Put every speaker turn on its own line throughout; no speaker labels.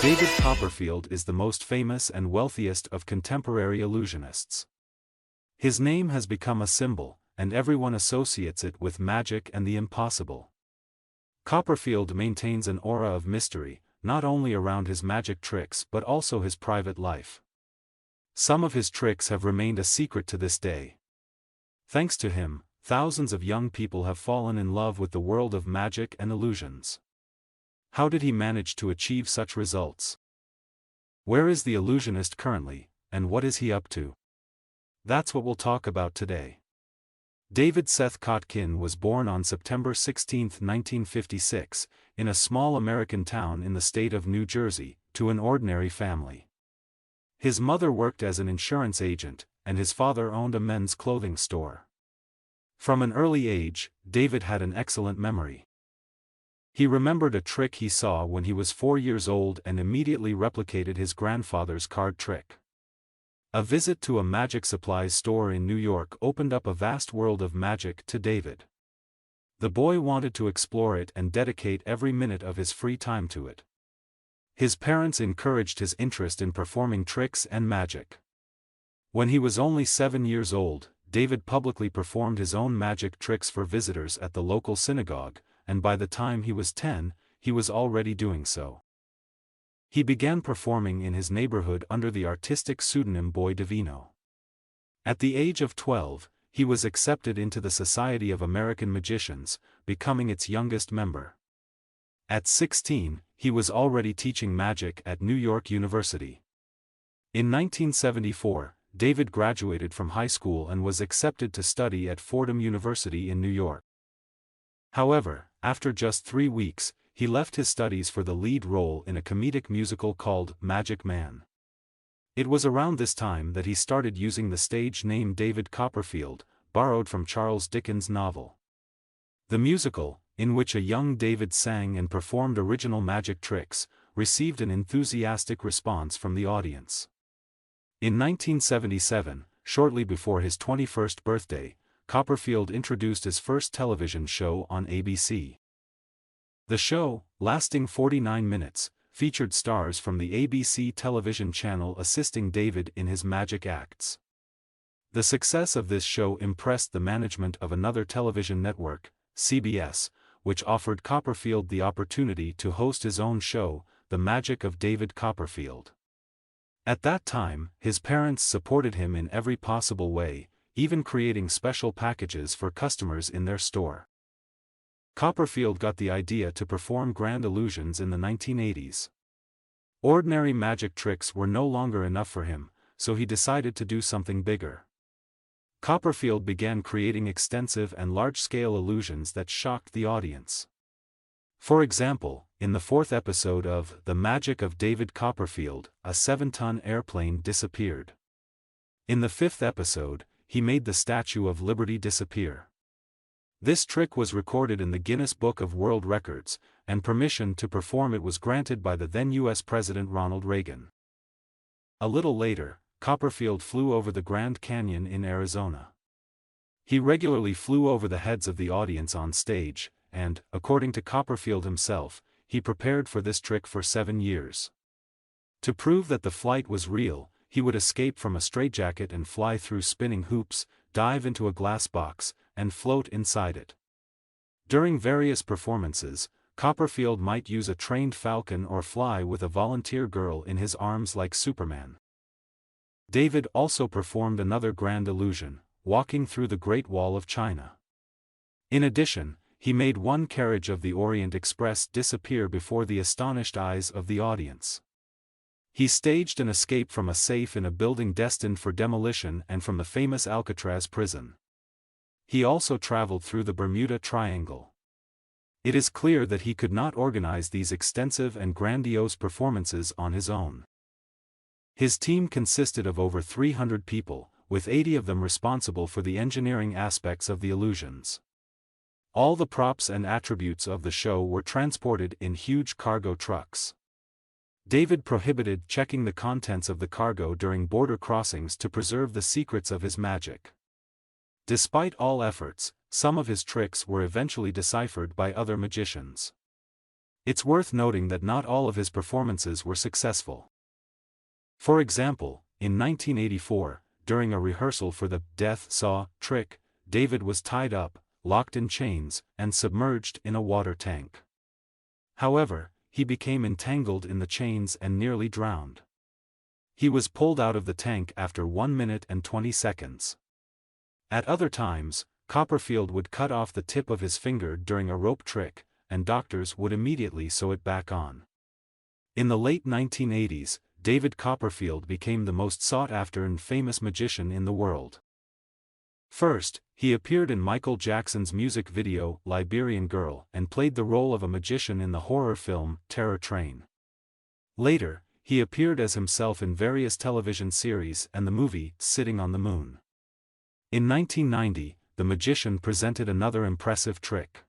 David Copperfield is the most famous and wealthiest of contemporary illusionists. His name has become a symbol, and everyone associates it with magic and the impossible. Copperfield maintains an aura of mystery, not only around his magic tricks but also his private life. Some of his tricks have remained a secret to this day. Thanks to him, thousands of young people have fallen in love with the world of magic and illusions. How did he manage to achieve such results? Where is the illusionist currently, and what is he up to? That's what we'll talk about today. David Seth Kotkin was born on September 16, 1956, in a small American town in the state of New Jersey, to an ordinary family. His mother worked as an insurance agent, and his father owned a men's clothing store. From an early age, David had an excellent memory. He remembered a trick he saw when he was 4 years old and immediately replicated his grandfather's card trick. A visit to a magic supplies store in New York opened up a vast world of magic to David. The boy wanted to explore it and dedicate every minute of his free time to it. His parents encouraged his interest in performing tricks and magic. When he was only 7 years old, David publicly performed his own magic tricks for visitors at the local synagogue, and by the time he was 10, he was already doing so. He began performing in his neighborhood under the artistic pseudonym Boy Divino. At the age of 12, he was accepted into the Society of American Magicians, becoming its youngest member. At 16, he was already teaching magic at New York University. In 1974, David graduated from high school and was accepted to study at Fordham University in New York. However, after just 3 weeks, he left his studies for the lead role in a comedic musical called Magic Man. It was around this time that he started using the stage name David Copperfield, borrowed from Charles Dickens' novel. The musical, in which a young David sang and performed original magic tricks, received an enthusiastic response from the audience. In 1977, shortly before his 21st birthday, Copperfield introduced his first television show on ABC. The show, lasting 49 minutes, featured stars from the ABC television channel assisting David in his magic acts. The success of this show impressed the management of another television network, CBS, which offered Copperfield the opportunity to host his own show, The Magic of David Copperfield. At that time, his parents supported him in every possible way, even creating special packages for customers in their store. Copperfield got the idea to perform grand illusions in the 1980s. Ordinary magic tricks were no longer enough for him, so he decided to do something bigger. Copperfield began creating extensive and large-scale illusions that shocked the audience. For example, in the 4th episode of The Magic of David Copperfield, a 7-ton airplane disappeared. In the 5th episode, he made the Statue of Liberty disappear. This trick was recorded in the Guinness Book of World Records, and permission to perform it was granted by the then U.S. President Ronald Reagan. A little later, Copperfield flew over the Grand Canyon in Arizona. He regularly flew over the heads of the audience on stage, and, according to Copperfield himself, he prepared for this trick for 7 years. To prove that the flight was real, he would escape from a straitjacket and fly through spinning hoops, dive into a glass box, and float inside it. During various performances, Copperfield might use a trained falcon or fly with a volunteer girl in his arms like Superman. David also performed another grand illusion, walking through the Great Wall of China. In addition, he made one carriage of the Orient Express disappear before the astonished eyes of the audience. He staged an escape from a safe in a building destined for demolition and from the famous Alcatraz prison. He also traveled through the Bermuda Triangle. It is clear that he could not organize these extensive and grandiose performances on his own. His team consisted of over 300 people, with 80 of them responsible for the engineering aspects of the illusions. All the props and attributes of the show were transported in huge cargo trucks. David prohibited checking the contents of the cargo during border crossings to preserve the secrets of his magic. Despite all efforts, some of his tricks were eventually deciphered by other magicians. It's worth noting that not all of his performances were successful. For example, in 1984, during a rehearsal for the Death Saw trick, David was tied up, locked in chains, and submerged in a water tank. However, he became entangled in the chains and nearly drowned. He was pulled out of the tank after 1 minute and 20 seconds. At other times, Copperfield would cut off the tip of his finger during a rope trick, and doctors would immediately sew it back on. In the late 1980s, David Copperfield became the most sought-after and famous magician in the world. First, he appeared in Michael Jackson's music video Liberian Girl and played the role of a magician in the horror film Terror Train. Later, he appeared as himself in various television series and the movie Sitting on the Moon. In 1990, the magician presented another impressive trick.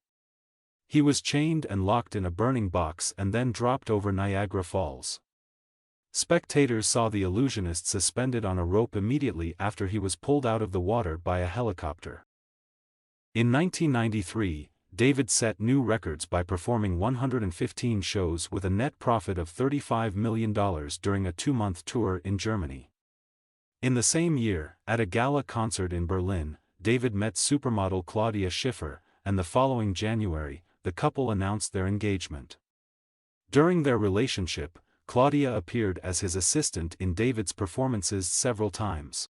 He was chained and locked in a burning box and then dropped over Niagara Falls. Spectators saw the illusionist suspended on a rope immediately after he was pulled out of the water by a helicopter. In 1993, David set new records by performing 115 shows with a net profit of $35 million during a 2-month tour in Germany. In the same year, at a gala concert in Berlin, David met supermodel Claudia Schiffer, and the following January, the couple announced their engagement. During their relationship, Claudia appeared as his assistant in David's performances several times.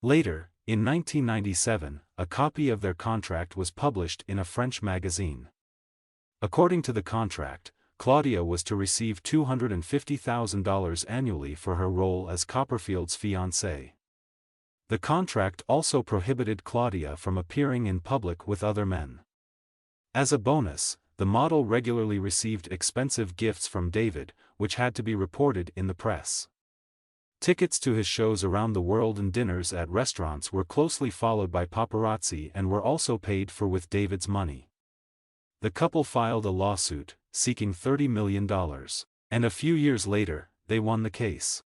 Later, in 1997, a copy of their contract was published in a French magazine. According to the contract, Claudia was to receive $250,000 annually for her role as Copperfield's fiancée. The contract also prohibited Claudia from appearing in public with other men. As a bonus, the model regularly received expensive gifts from David, which had to be reported in the press. Tickets to his shows around the world and dinners at restaurants were closely followed by paparazzi and were also paid for with David's money. The couple filed a lawsuit, seeking $30 million, and a few years later, they won the case.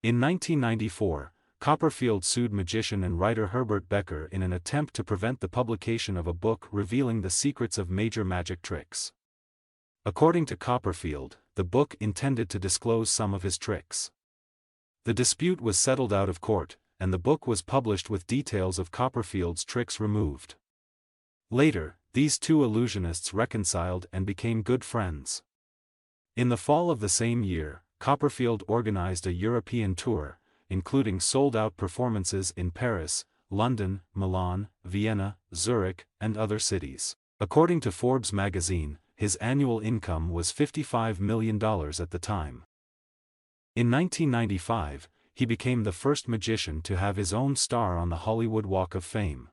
In 1994, Copperfield sued magician and writer Herbert Becker in an attempt to prevent the publication of a book revealing the secrets of major magic tricks. According to Copperfield, the book intended to disclose some of his tricks. The dispute was settled out of court, and the book was published with details of Copperfield's tricks removed. Later, these two illusionists reconciled and became good friends. In the fall of the same year, Copperfield organized a European tour, including sold-out performances in Paris, London, Milan, Vienna, Zurich, and other cities. According to Forbes magazine, his annual income was $55 million at the time. In 1995, he became the first magician to have his own star on the Hollywood Walk of Fame.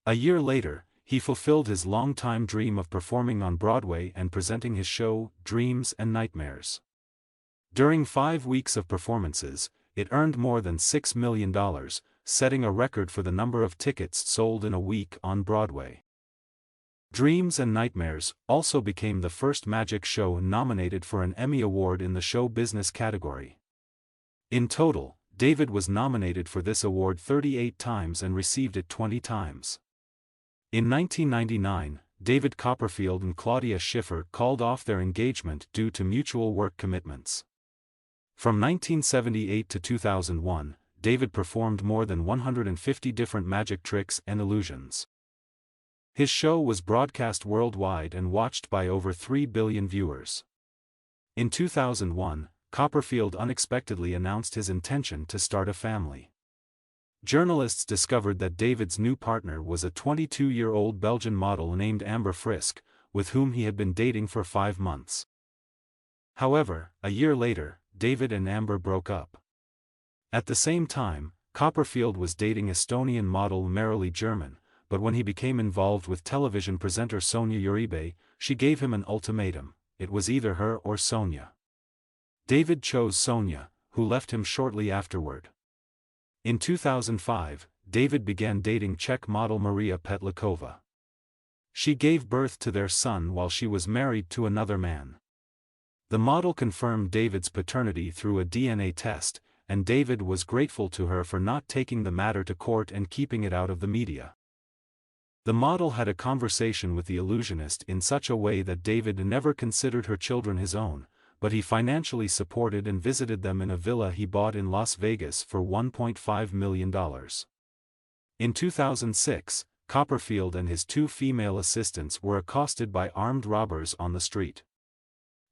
A year later, he fulfilled his longtime dream of performing on Broadway and presenting his show, Dreams and Nightmares. During 5 weeks of performances, it earned more than $6 million, setting a record for the number of tickets sold in a week on Broadway. Dreams and Nightmares also became the first magic show nominated for an Emmy Award in the show business category. In total, David was nominated for this award 38 times and received it 20 times. In 1999, David Copperfield and Claudia Schiffer called off their engagement due to mutual work commitments. From 1978 to 2001, David performed more than 150 different magic tricks and illusions. His show was broadcast worldwide and watched by over 3 billion viewers. In 2001, Copperfield unexpectedly announced his intention to start a family. Journalists discovered that David's new partner was a 22-year-old Belgian model named Amber Frisk, with whom he had been dating for 5 months. However, a year later, David and Amber broke up. At the same time, Copperfield was dating Estonian model Marilee German, but when he became involved with television presenter Sonia Uribe, she gave him an ultimatum: it was either her or Sonia. David chose Sonia, who left him shortly afterward. In 2005, David began dating Czech model Maria Petlikova. She gave birth to their son while she was married to another man. The model confirmed David's paternity through a DNA test, and David was grateful to her for not taking the matter to court and keeping it out of the media. The model had a conversation with the illusionist in such a way that David never considered her children his own, but he financially supported and visited them in a villa he bought in Las Vegas for $1.5 million. In 2006, Copperfield and his two female assistants were accosted by armed robbers on the street.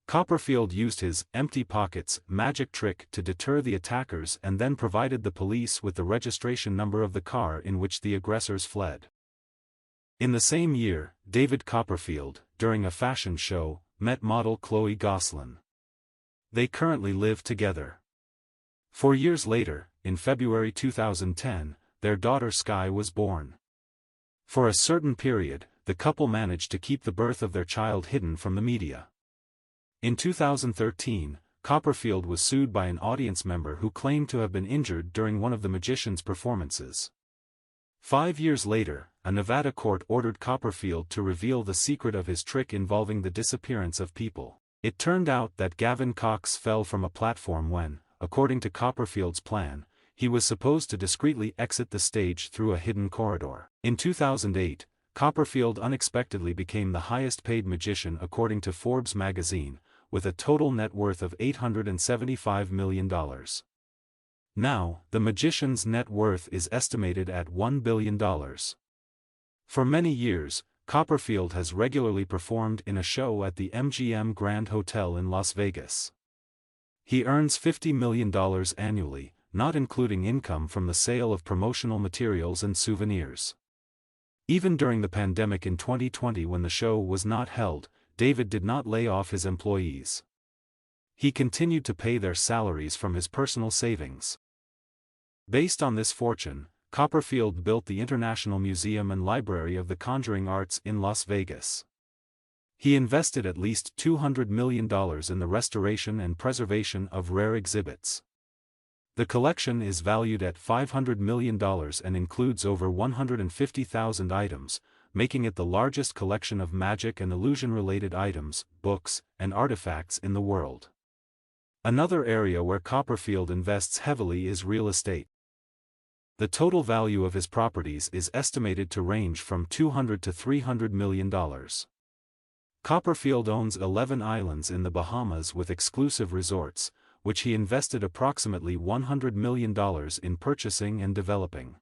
Copperfield used his empty pockets magic trick to deter the attackers and then provided the police with the registration number of the car in which the aggressors fled. In the same year, David Copperfield, during a fashion show, met model Chloe Gosselin. They currently live together. 4 years later, in February 2010, their daughter Sky was born. For a certain period, the couple managed to keep the birth of their child hidden from the media. In 2013, Copperfield was sued by an audience member who claimed to have been injured during one of the magician's performances. 5 years later, a Nevada court ordered Copperfield to reveal the secret of his trick involving the disappearance of people. It turned out that Gavin Cox fell from a platform when, according to Copperfield's plan, he was supposed to discreetly exit the stage through a hidden corridor. In 2008, Copperfield unexpectedly became the highest-paid magician according to Forbes magazine, with a total net worth of $875 million. Now, the magician's net worth is estimated at $1 billion. For many years, Copperfield has regularly performed in a show at the MGM Grand Hotel in Las Vegas. He earns $50 million annually, not including income from the sale of promotional materials and souvenirs. Even during the pandemic in 2020 when the show was not held, David did not lay off his employees. He continued to pay their salaries from his personal savings. Based on this fortune, Copperfield built the International Museum and Library of the Conjuring Arts in Las Vegas. He invested at least $200 million in the restoration and preservation of rare exhibits. The collection is valued at $500 million and includes over 150,000 items, making it the largest collection of magic and illusion-related items, books, and artifacts in the world. Another area where Copperfield invests heavily is real estate. The total value of his properties is estimated to range from $200 to $300 million. Copperfield owns 11 islands in the Bahamas with exclusive resorts, which he invested approximately $100 million in purchasing and developing.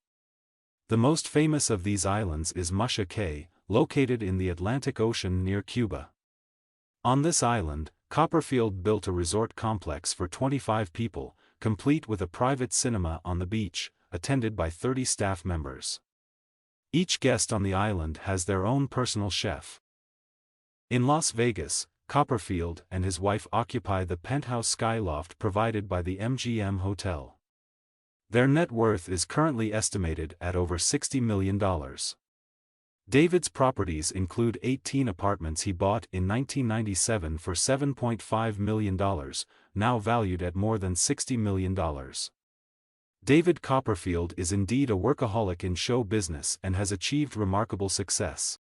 The most famous of these islands is Metuchen, located in the Atlantic Ocean near Cuba. On this island, Copperfield built a resort complex for 25 people, complete with a private cinema on the beach, attended by 30 staff members. Each guest on the island has their own personal chef. In Las Vegas, Copperfield and his wife occupy the penthouse skyloft provided by the MGM Hotel. Their net worth is currently estimated at over $60 million. David's properties include 18 apartments he bought in 1997 for $7.5 million, now valued at more than $60 million. David Copperfield is indeed a workaholic in show business and has achieved remarkable success.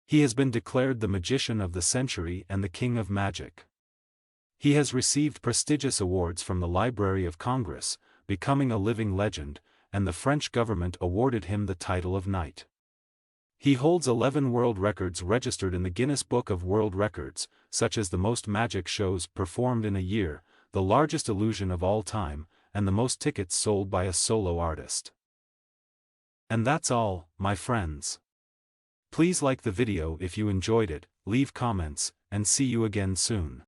He has been declared the magician of the century and the king of magic. He has received prestigious awards from the Library of Congress, becoming a living legend, and the French government awarded him the title of knight. He holds 11 world records registered in the Guinness Book of World Records, such as the most magic shows performed in a year, the largest illusion of all time, and the most tickets sold by a solo artist. And that's all, my friends. Please like the video if you enjoyed it, leave comments, and see you again soon.